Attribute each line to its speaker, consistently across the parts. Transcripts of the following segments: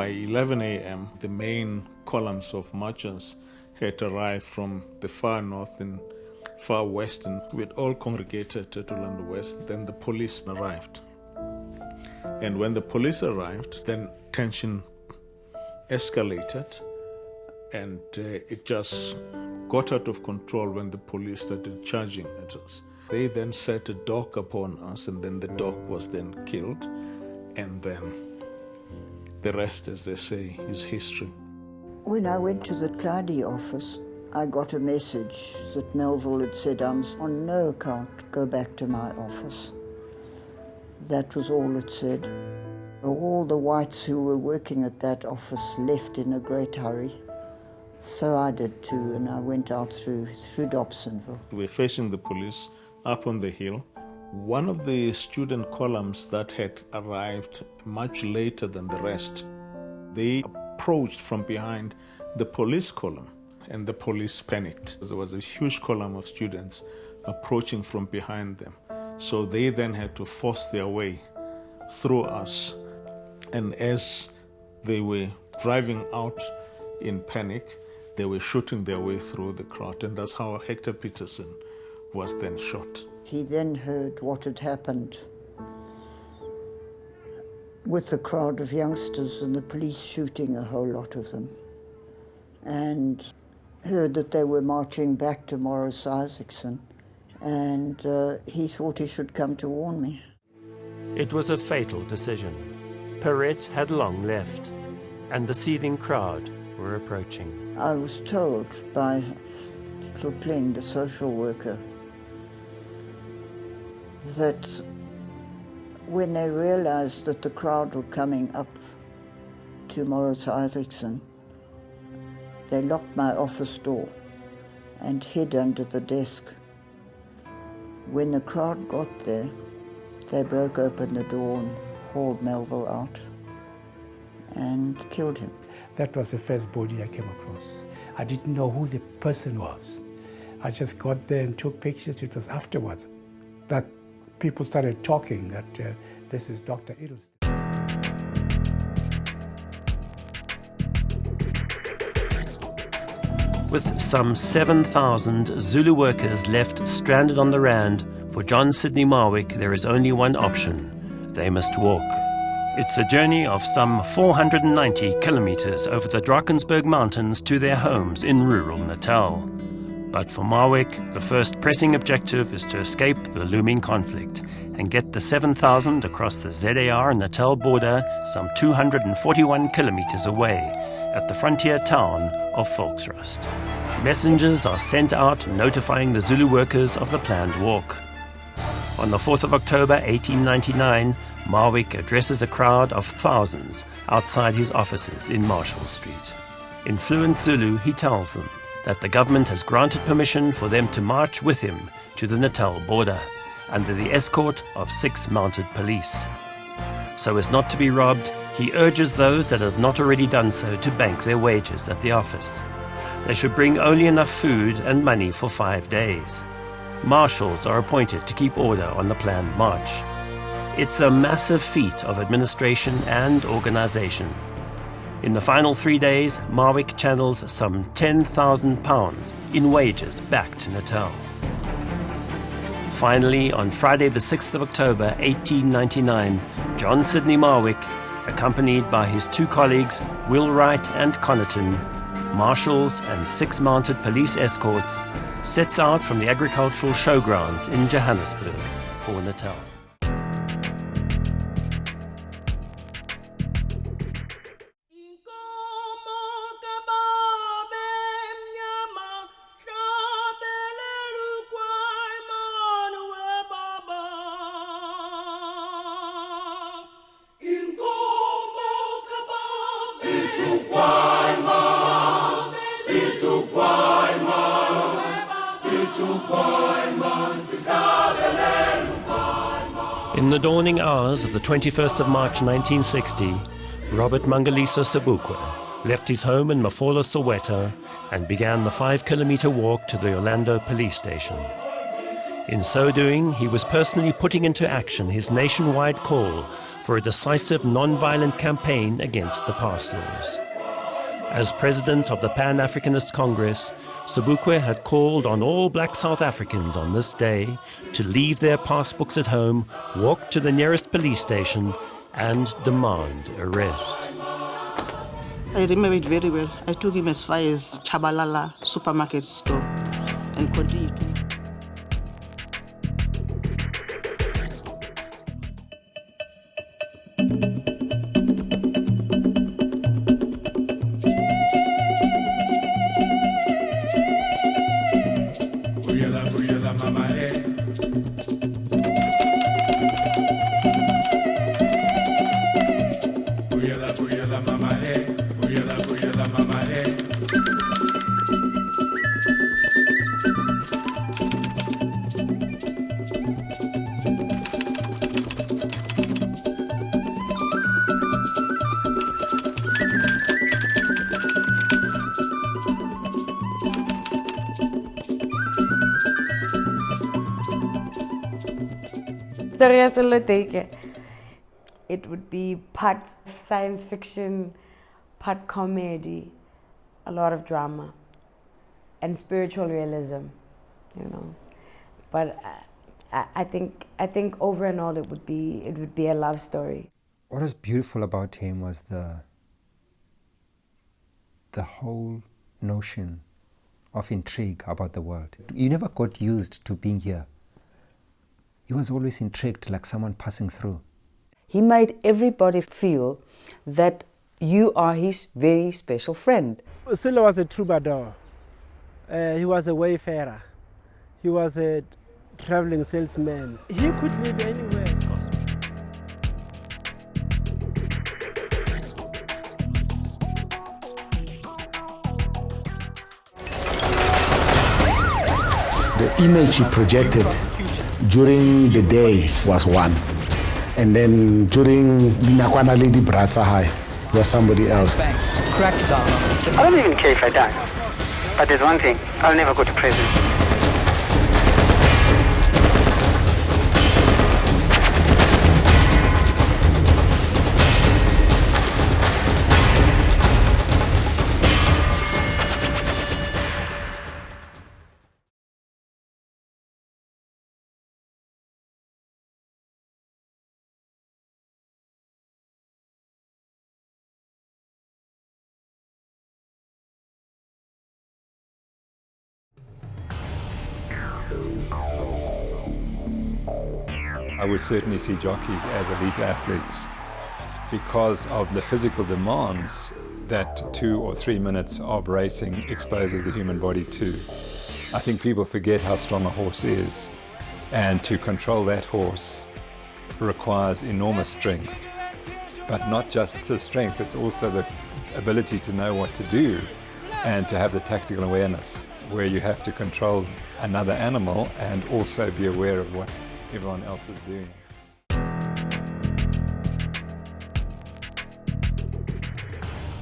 Speaker 1: By 11 a.m., the main columns of marchers had arrived from the far north and far west, and we had all congregated at Orlando West. Then the police arrived. And when the police arrived, then tension escalated, and it just got out of control when the police started charging at us. They then set a dog upon us, and then the dog was then killed, and then the rest, as they say, is history.
Speaker 2: When I went to the Clyde office, I got a message that Melville had said I must on no account go back to my office. That was all it said. All the whites who were working at that office left in a great hurry. So I did too, and I went out through Dobsonville.
Speaker 1: We're facing the police up on the hill. One of the student columns that had arrived much later than the rest, they approached from behind the police column, and the police panicked. There was a huge column of students approaching from behind them. So they then had to force their way through us. And as they were driving out in panic, they were shooting their way through the crowd. And that's how Hector Peterson was then shot.
Speaker 2: He then heard what had happened with the crowd of youngsters and the police shooting a whole lot of them, and heard that they were marching back to Morris Isaacson, and he thought he should come to warn me.
Speaker 3: It was a fatal decision. Perrette had long left, and the seething crowd were approaching.
Speaker 2: I was told by Tlotling, the social worker, that when they realized that the crowd were coming up to Morris Isaacson, they locked my office door and hid under the desk. When the crowd got there, they broke open the door and hauled Melville out and killed him.
Speaker 4: That was the first body I came across. I didn't know who the person was. I just got there and took pictures. It was afterwards that people started talking that this is Dr. Edelstein.
Speaker 3: With some 7,000 Zulu workers left stranded on the Rand, for John Sidney Marwick there is only one option. They must walk. It's a journey of some 490 kilometers over the Drakensberg Mountains to their homes in rural Natal. But for Marwick, the first pressing objective is to escape the looming conflict and get the 7,000 across the ZAR Natal border some 241 kilometers away at the frontier town of Volksrust. Messengers are sent out notifying the Zulu workers of the planned walk. On the 4th of October 1899, Marwick addresses a crowd of thousands outside his offices in Marshall Street. In fluent Zulu, he tells them that the government has granted permission for them to march with him to the Natal border under the escort of 6 mounted police. So as not to be robbed, he urges those that have not already done so to bank their wages at the office. They should bring only enough food and money for 5 days. Marshals are appointed to keep order on the planned march. It's a massive feat of administration and organization. In the final 3 days, Marwick channels some £10,000 in wages back to Natal. Finally, on Friday the 6th of October 1899, John Sidney Marwick, accompanied by his 2 colleagues, Wheelwright and Connaughton, marshals and 6 mounted police escorts, sets out from the agricultural showgrounds in Johannesburg for Natal. In the dawning hours of the 21st of March 1960, Robert Mangaliso Sobukwe left his home in Mafolo, Soweto, and began the 5-kilometer walk to the Orlando police station. In so doing, he was personally putting into action his nationwide call for a decisive non-violent campaign against the pass laws. As president of the Pan-Africanist Congress, Sobukwe had called on all black South Africans on this day to leave their passbooks at home, walk to the nearest police station, and demand arrest.
Speaker 5: I remember it very well. I took him as far as Chabalala supermarket store and continued.
Speaker 6: It would be part science fiction, part comedy, a lot of drama, and spiritual realism, you know. But I think over and all it would be a love story.
Speaker 7: What was beautiful about him was the whole notion of intrigue about the world. You never got used to being here. He was always intrigued, like someone passing through.
Speaker 8: He made everybody feel that you are his very special friend.
Speaker 9: Silo was a troubadour. He was a wayfarer. He was a traveling salesman. He could live anywhere.
Speaker 10: The image he projected during the day was one. And then during Nakwana Lady Bratza High was somebody else.
Speaker 11: I don't even care if I die. But there's one thing, I'll never go to prison.
Speaker 12: I would certainly see jockeys as elite athletes because of the physical demands that 2 or 3 minutes of racing exposes the human body to. I think people forget how strong a horse is, and to control that horse requires enormous strength. But not just the strength, it's also the ability to know what to do and to have the tactical awareness, where you have to control another animal and also be aware of what everyone else is doing.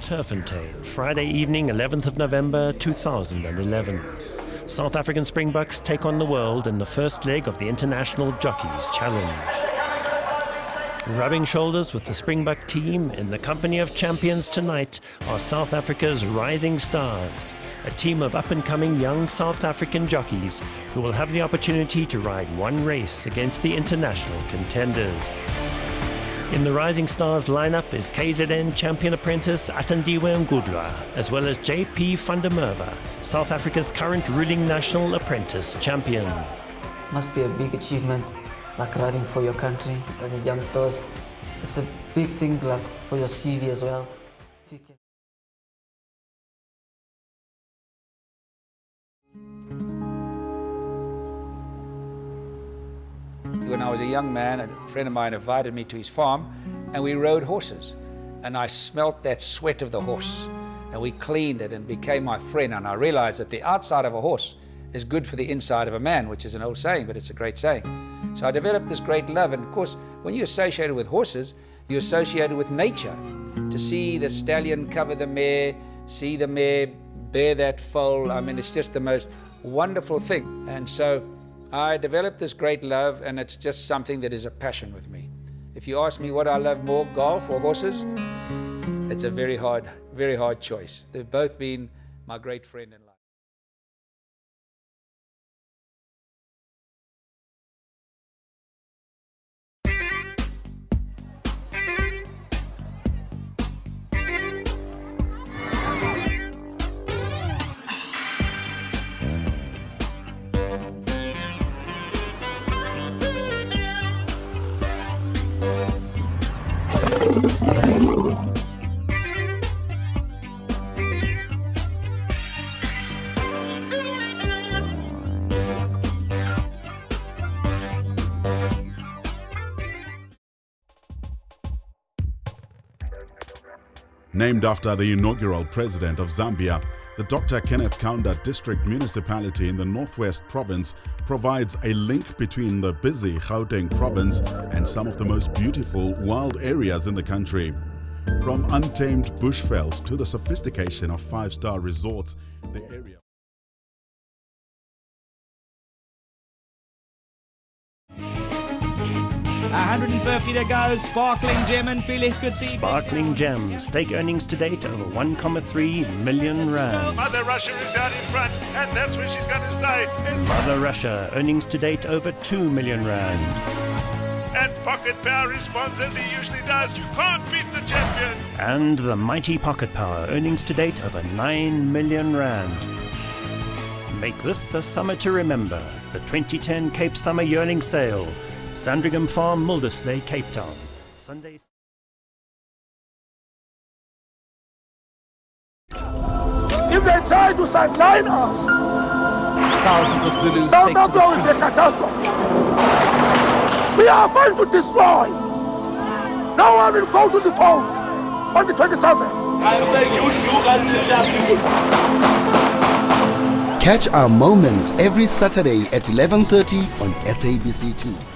Speaker 3: Turffontein, Friday evening, 11th of November 2011. South African Springboks take on the world in the first leg of the International Jockeys Challenge. Rubbing shoulders with the Springbok team in the company of champions tonight are South Africa's Rising Stars, a team of up-and-coming young South African jockeys who will have the opportunity to ride one race against the international contenders. In the Rising Stars lineup is KZN champion apprentice Atandiwe Ngudla, as well as JP van der Merwe, South Africa's current ruling national apprentice champion.
Speaker 13: Must be a big achievement, like riding for your country as a youngsters. It's a big thing, like for your CV as well. If you can...
Speaker 14: When I was a young man, a friend of mine invited me to his farm and we rode horses. And I smelt that sweat of the horse and we cleaned it and became my friend. And I realized that the outside of a horse is good for the inside of a man, which is an old saying, but it's a great saying. So I developed this great love. And of course, when you're associated with horses, you're associated with nature. To see the stallion cover the mare, see the mare bear that foal, I mean, it's just the most wonderful thing. And so I developed this great love, and it's just something that is a passion with me. If you ask me what I love more, golf or horses, it's a very hard choice. They've both been my great friend in life.
Speaker 15: Named after the inaugural president of Zambia, the Dr. Kenneth Kaunda District Municipality in the Northwest Province provides a link between the busy Gauteng province and some of the most beautiful wild areas in the country. From untamed bushvelds to the sophistication of five-star resorts, the area...
Speaker 16: $150 to go. Sparkling Gem and Felix, good to see you.
Speaker 3: Sparkling Gem, stake earnings to date over 1.3 million rand.
Speaker 17: Mother Russia is out in front, and that's where she's going to stay.
Speaker 3: Mother Russia, earnings to date over 2 million rand.
Speaker 17: And Pocket Power responds as he usually does. You can't beat the champion.
Speaker 3: And the mighty Pocket Power, earnings to date over 9 million rand. Make this a summer to remember. The 2010 Cape Summer Yearling Sale. Sandringham Farm, Muldersley, Cape Town. Sundays.
Speaker 17: If they try to sideline us,
Speaker 16: thousands of Zulus
Speaker 17: South Africa will be a catastrophe. We are going to destroy. No one will go to the polls on the 27th.
Speaker 16: I'm saying you guys.
Speaker 10: Catch our moments every Saturday at 11:30 on SABC2.